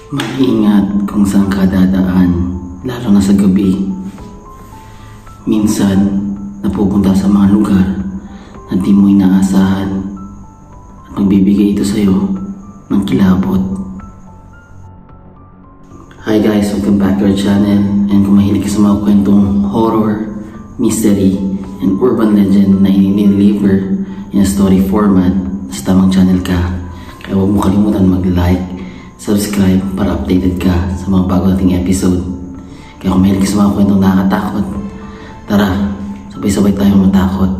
Maingat kung saan ka dadaan, lalo na sa gabi. Minsan, napupunta sa mga lugar na di mo inaasahan at magbibigay ito sa'yo ng kilabot. Hi guys, welcome back to our channel. And kung mahilig ka sa mga kwentong horror, mystery, and urban legend na i-deliver in a story format, sa tamang channel ka. Kaya huwag mo kalimutan mag-like, subscribe para updated ka sa mga bago nating episode. Kaya kung mahilig ka sa mga kwentong nakakatakot, tara, sabay-sabay tayong matakot.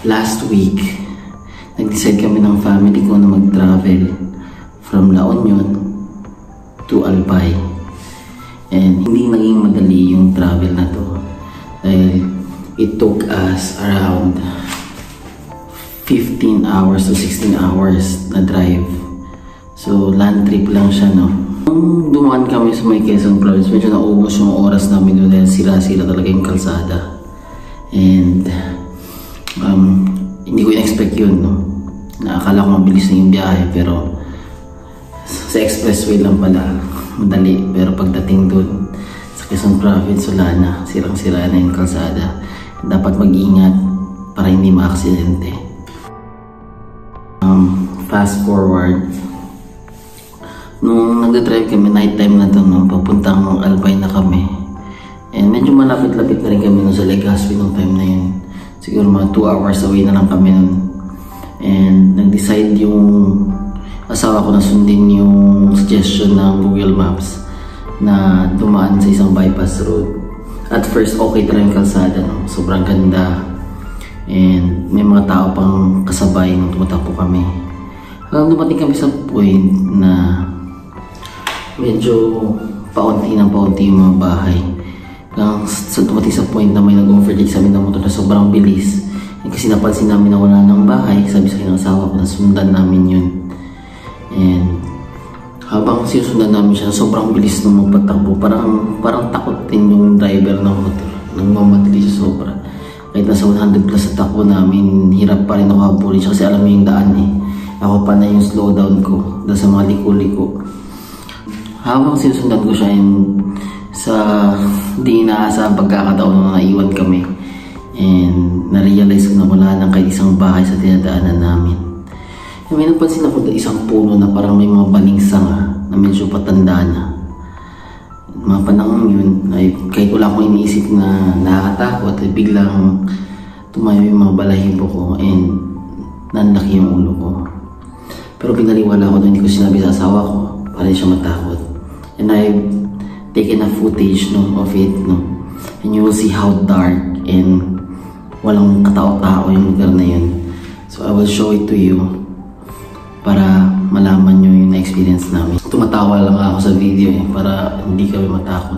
Last week, nag-decide kami ng family ko na mag-travel from La Union to Albay. And hindi naging madali yung travel na to dahil it took us around 15 hours to 16 hours na drive. So land trip lang siya, no? Nung dumaan kami sa may Quezon Province, medyo naubos yung oras namin doon dahil sira-sira talaga yung kalsada. And hindi ko in-expect yun, no? Akala ko mabilis na yung biyahe, pero sa expressway lang pala madali. Pero pagdating doon sa Quezon Province, wala na, sirang-sira na yung kalsada. Dapat mag-ingat para hindi ma-aksidente. Fast forward, nung nagdadrive kami, night time na to, no? Papuntang Albay na kami. And medyo malapit-lapit na rin kami no, sa Legazpi nung time na yun. Siguro mga 2 hours away na lang kami nun. And nag-decide yung asawa ko na sundin yung suggestion ng Google Maps na dumaan sa isang bypass road. At first, okay talaga yung kalsada, no? Sobrang ganda. And may mga tao pang kasabay nung tumatakbo kami. Hanggang dumating kami sa point na medyo paunti ng paunti yung mga bahay. Hanggang sa dumating sa point na may nag-overtake sa amin ng motor na sobrang bilis. Kasi napansin namin na wala ng bahay, sabi sa akin ng asawa ko na sundan namin yun. And habang sinusundan namin siya, sobrang bilis nung magpatakbo. Parang takot din yung driver ng motor. Nagmamadali siya sobra. Kahit nasa 100 plus sa takbo namin, hirap pa rin ako habulin siya kasi alam mo yung daan eh. Ako pa na yung slowdown ko dahil sa mga liko-liko. Habang sinusundan ko siya sa di inaasahang pagkakataon na naiwan kami. And na-realize ko na wala nang kahit isang bahay sa tinadaanan namin. And may napansin ako na isang puno na parang may mga balingsanga na medyo patanda na. Mga panahon yun, ay kahit wala akong iniisip na nakakatakot, ay biglang tumayo yung mga balahibo ko and nanlaki yung ulo ko. Pero pinaliwala ko na hindi ko sinabi sa asawa ko para hindi siya matakot. And I've taken a footage of it, no? And you will see how dark and walang katao-tao yung lugar na yun. So I will show it to you para malaman nyo yung na-experience namin. Tumatawa lang ako sa video para hindi kami matakot.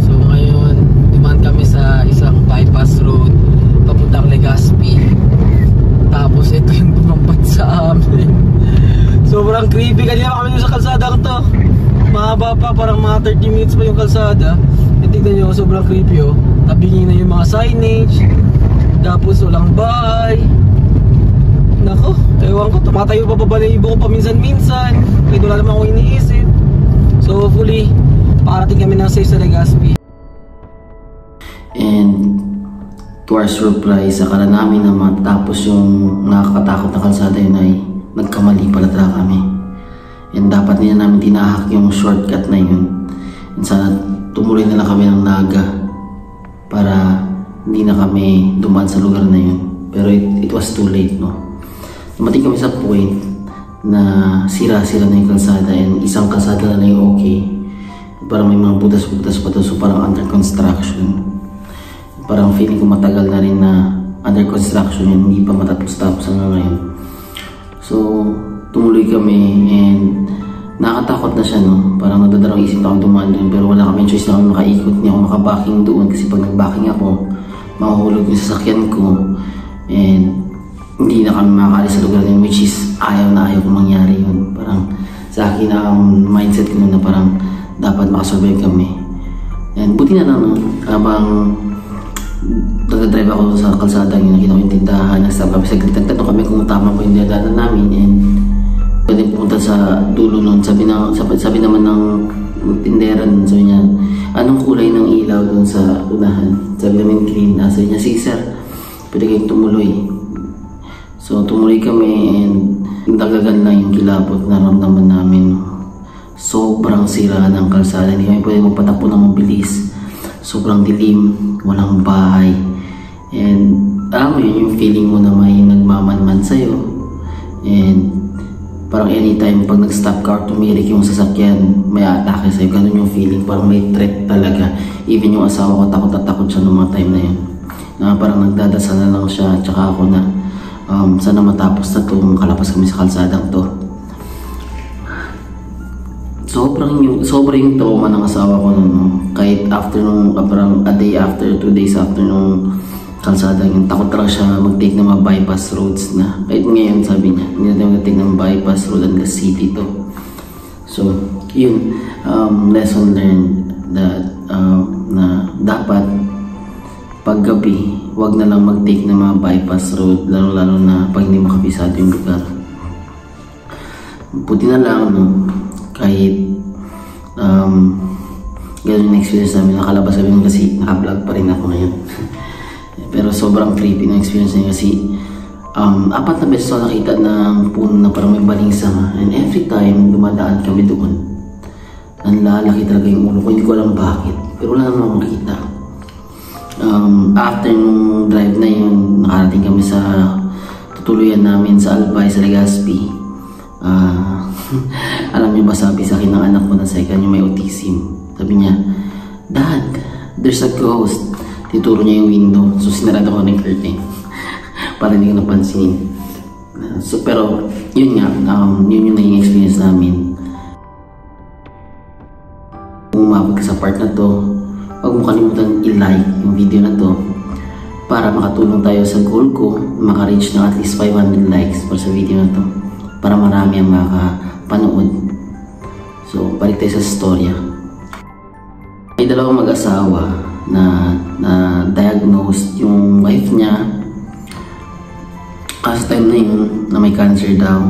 So ngayon, dumaan kami sa isang bypass road papuntang Legazpi. Tapos ito yung bumampat sa amin. Sobrang creepy. Kanina kami sa kalsada ko to. Mahaba pa, parang mga 30 minutes pa yung kalsada. E tignan nyo, sobrang creepy oh. Tabingin na yung mga signage. Tapos walang bahay. Nako, ewan ko, tumatayo pa babalahibo ko paminsan-minsan. Kahit wala naman akong iniisip. So hopefully, parating kami ng safe sa Legazpi. And to our surprise, akala namin na matapos yung nakakatakot na kalsada yun ay nagkamali pala talaga kami. And dapat nila namin tinahak yung shortcut na yun. And sana tumuloy na lang kami ng Naga para hindi na kami dumaan sa lugar na yun. Pero it was too late, no? Dumating kami sa point na sira-sira na yung kalsada and isang kalsada na yung okay. Parang may mga butas-butas pa to, so parang under construction. Parang feeling ko matagal na rin na under construction yun, hindi pa matatapos-tapos hanggang ngayon. So tumuloy kami and nakakatakot na siya, no? Parang nadadalawang isip na akong dumaan doon, pero wala kami choice na akong makaikot, hindi ako makabacking doon kasi pag nag-backing ako, mahuhulog yung sasakyan ko and hindi na kami makakalis sa lugar na yun, which is ayaw na lagi na ang mindset ko na parang dapat makasurvive kami. And buti na lang, no, habang nag-drive ako sa kalsada, yung nakita ko yung tindahan, nag-stop kami saglit, nagtanong kami kung tama po yung dadaanan namin, and pwede pumunta sa dulo nun. Sabi naman ng tindera nun, sabi niya, anong kulay ng ilaw dun sa unahan? Sabi namin green. Sabi niya, sige sir, pwede kayong tumuloy. So tumuloy kami, and dagagan lang yung kilabot na naramdaman namin. Sobrang sira ng kalsada, hindi kami pwede magpatakbo ng mabilis. Sobrang dilim, walang bahay, and alam mo yun, yung feeling mo na may nagmamanman sa'yo, and parang anytime pag nag-stop ka or tumirik yung sasakyan, may atake sa'yo. Ganun yung feeling, parang may threat talaga. Even yung asawa ko, takot at takot siya noong mga time na yun. Parang nagdadasal na lang siya, tsaka ako na sana matapos na to, makalabas kami sa kalsadang to. Sobrang yung trauma ng asawa ko nun, no? Kahit after nung, parang a day after, 2 days after nung kalsada yun, takot talaga siya mag-take ng mga bypass roads na. Kahit ngayon sabi niya, hindi natin mag-take ng bypass road hanggang city to. So, yun, lesson learned that na dapat paggabi, wag na lang mag-take ng mga bypass road, lalo-lalo na pag hindi makabisado yung lugar. Buti na lang, no, kahit ganun yung experience namin, nakalabas kami nun kasi naka-vlog pa rin ako ngayon. Pero sobrang creepy na experience niya kasi 4 na beses ako nakita ng puno na parang may balingsanga, and every time dumadaan kami doon, nanlalaki talaga yung ulo ko, hindi ko alam bakit, pero wala naman akong nakita. After nung drive na yun, nakarating kami sa tutuluyan namin sa Albay, sa Legazpi. Alam niyo ba, sabi sa akin ng anak ko na second, yung may autism, sabi niya, "Dad, there's a ghost." Tituro niya yung window. So, sinarado ko ng curtain para hindi ko napansinin. So, pero, yun nga, yun yung naging experience namin. Kung umabot ka sa part na to, huwag mo kalimutan i-like yung video na to para makatulong tayo sa goal ko, maka-reach na at least 500 likes para sa video na to, para marami ang makapanood. So, balik tayo sa storya. May dalawang mag-asawa na diagnosed yung wife niya kasi time na yun na may cancer daw.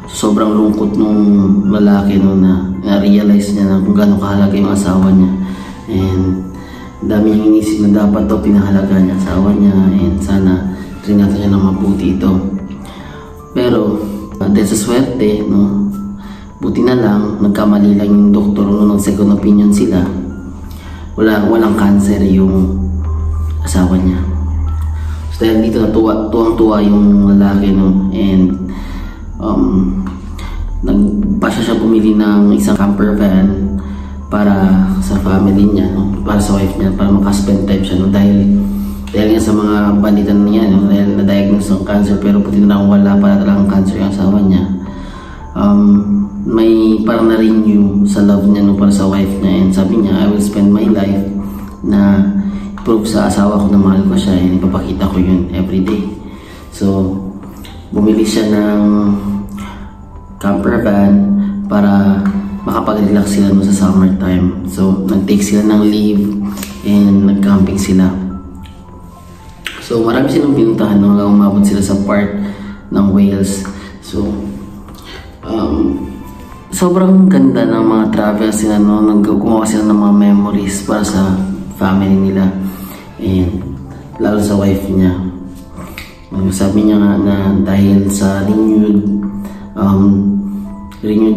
So, sobrang lungkot nung lalaki no, na-realize niya na kung gano'ng kahalaga yung asawa niya, and dami niyang inisip na dapat to pinahalaga niya asawa niya, and sana trinata niya ng mabuti ito. Pero dahil sa swerte, no, buti na lang nagkamali lang yung doktor nung second opinion sila. Walang cancer yung asawa niya. So dahil dito tuwang-tuwa yung lalaki, no, and nagpasya siya bumili ng isang camper van para sa family niya, no, para sa wife niya, para makaspend time siya, no, dahil nga sa mga balitan niya, no, dahil na-diagnose ng cancer, pero puti na lang wala para talagang cancer yung asawa niya. May parang na-renew sa love niya, no, para sa wife niya, and sabi niya, I will spend my life na prove sa asawa ko na mahal ko siya, and ipapakita ko yun everyday. So, bumili siya ng camper van para makapag-relax sila, no, sa summertime. So, nag-take sila ng leave and nag-camping sila. So, marami silang pinuntahan hanggang umabot sila sa part ng Wales. So, sobrang ganda ng mga travels nila, no? Gumawa sila ng mga memories para sa family nila, and lalo sa wife niya. Sabi niya nga na dahil sa renewed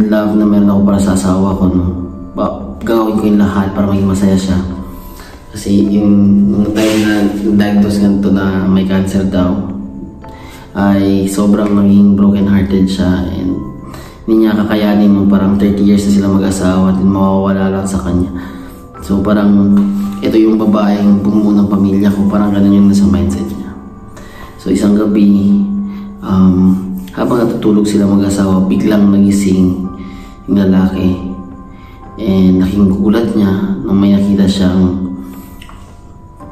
love na meron ako para sa asawa ko, no, gagawin ko yung lahat para maging masaya siya. Kasi yung time na diagnose ganito na may cancer daw, ay sobrang maging broken hearted siya, and hindi niya kakayanin yung parang 30 years na sila mag-asawa at mawawala lang sa kanya. So parang ito yung babaeng bumuo ng pamilya ko, parang ganun yung nasa mindset niya. So isang gabi, habang natutulog sila mag-asawa, biglang nagising yung lalaki, and nagulat niya nang may nakita siyang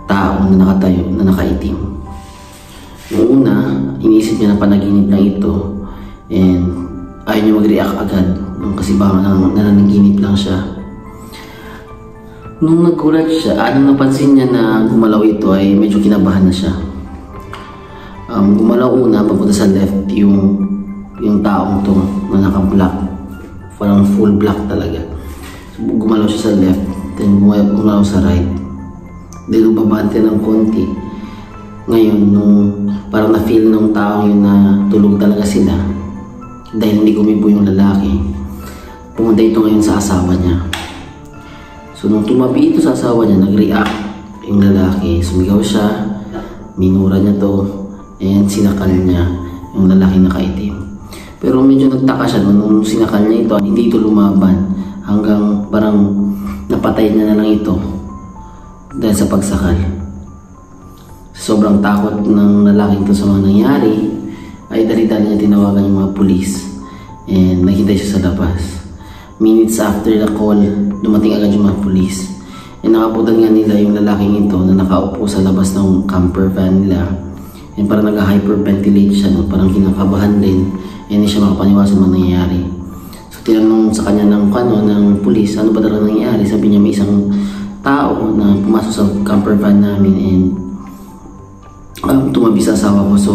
tao na nakatayo, na nakaitim. Noong una, iniisip niya na panaginip lang ito, and ayaw niya mag-react agad. kasi baka nananaginip lang siya. Nung nagulat siya, nung napansin niya na gumalaw ito ay medyo kinabahan na siya. Gumalaw una, papunta sa left yung taong to na naka-black, parang full black talaga. So, gumalaw siya sa left, then gumalaw sa right. Then bumabante ng konti. Ngayon, nung parang na-feel ng tao yun na tulog talaga sila, dahil hindi gumibo yung lalaki, pumunta ito ngayon sa asawa niya. So nung tumabi ito sa asawa niya, nag-react yung lalaki. Sumigaw siya, minura niya to, and sinakal niya yung lalaki nakaitim. Pero medyo nagtaka siya nung sinakal niya ito, hindi ito lumaban hanggang parang napatay niya na lang ito dahil sa pagsakal. Sobrang takot ng lalaki ito sa mga nangyari, ay dali-dali niya tinawagan yung mga pulis and naghintay siya sa labas. Minutes after the call, dumating agad yung mga pulis. And nakaputan nga nila yung lalaking ito na nakaupo sa labas ng camper van nila. And parang nag-hyperventilate siya, no? Parang kinakabahan din. And hindi siya makapaniwala sa mga nangyayari. So tinanong sa kanya ng pulis, ano ba talaga nangyayari? Sabi niya may isang tao na pumasok sa camper van namin and tumabi sa asawa ko. So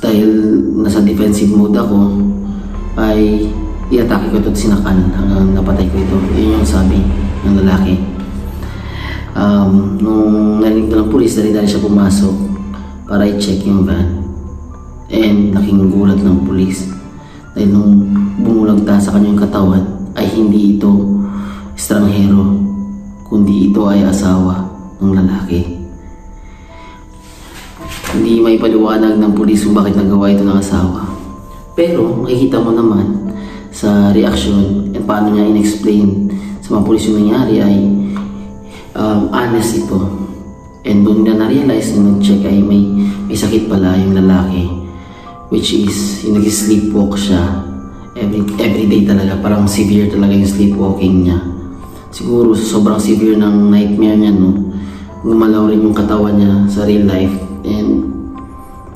dahil nasa defensive mode ako, ay i-atake ko ito at sinakal hanggang napatay ko ito. Yun yung sabi ng lalaki. Nung narinig ko ng pulis, dali-dali siya pumasok para i-check yung van. And laking gulat ng pulis. Dahil nung bumulagta sa kanyang katawan, ay hindi ito estranghero, kundi ito ay asawa ng lalaki. Hindi may paliwanag ng pulis kung bakit nagawa ito ng asawa. Pero makikita mo naman sa reaction and paano niya in-explain sa mga pulis yung nangyari ay honest ito. And doon na na-realize na nag-check ay may sakit pala yung lalaki, which is yung nag-sleepwalk siya every day talaga. Parang severe talaga yung sleepwalking niya. Siguro sobrang severe ng nightmare niya, no? Gumalaw rin yung katawan niya sa real life. And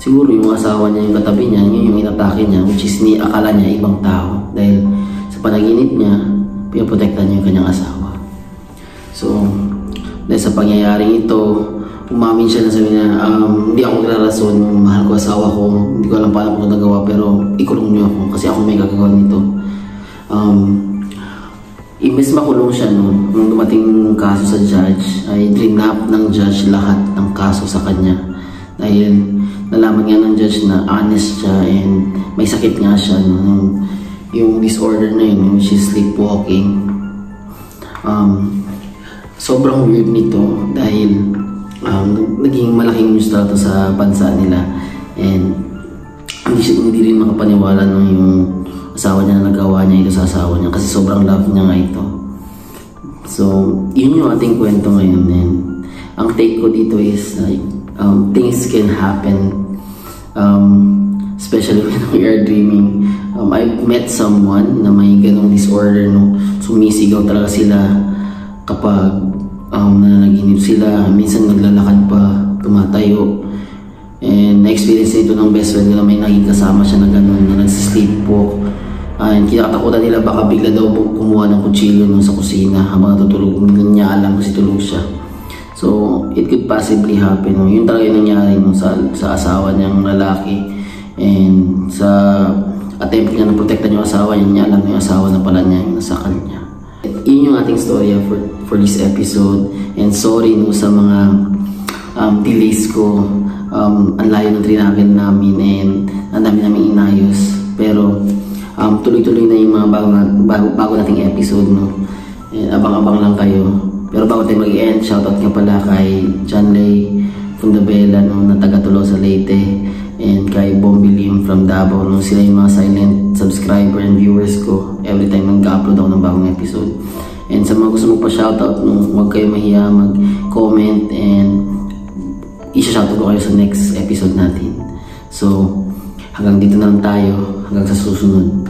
siguro yung asawa niya, yung katabi niya, yun yung inatake niya, which is akala niya ibang tao. Dahil sa panaginip niya, pinaprotektan niya yung kanyang asawa. So, dahil sa pangyayaring ito, umamin siya na sabi niya, hindi ako magrarason, mahal ko asawa ko, hindi ko alam paano ko nagawa, pero ikulong niyo ako kasi ako may gagagawa nito. Imbes makulong siya, no, nung dumating yung kaso sa judge, ay drinap ng judge lahat ng kaso sa kanya. Dahil nalaman nga ng judge na honest siya and may sakit nga siya, no, yung disorder na yun, which is sleepwalking. Sobrang weird nito dahil naging malaking news na ito sa bansa nila and hindi rin makapaniwala nung yung asawa niya na nagawa niya ito sa asawa niya kasi sobrang love niya nga ito. So yun yung ating kwento ngayon, and ang take ko dito is things can happen, especially when we are dreaming. I've met someone na may ganong disorder, no? Sumisigaw talaga sila kapag nanaginip sila. Minsan naglalakad pa, tumatayo. And na-experience nito ng best friend nila, may naging kasama siya na gano'n, na nagsisleepwalk. And kinakatakutan nila baka bigla daw kumuha ng kutsilyo sa kusina habang natutulog. Hindi niya alam kasi tulog siya. So it could possibly happen, no? Yun talaga yung nangyari, no? sa asawa niyang lalaki. And sa attempt niya na protektan yung asawa niya, alam yung asawa na pala niya yung nasakal niya. Yun yung ating storya for this episode. And sorry, no, sa mga delays ko. Ang layo ng trinagal namin and ang dami namin inayos. Pero tuloy-tuloy na yung mga bago nating episode, no? And abang-abang lang kayo. Pero bago tayo mag-end, shoutout nga pala kay John Lay Fundabella, no, na taga Tolosa, Leyte, and kay Bombilim from Davao, no? Sila yung mga silent subscriber and viewers ko every time nag-upload ako ng bagong episode. And sa mga gusto mo pa shoutout, no, huwag kayo mahiya mag-comment and i-shoutout ko kayo sa next episode natin. So hanggang dito na lang tayo, hanggang sa susunod.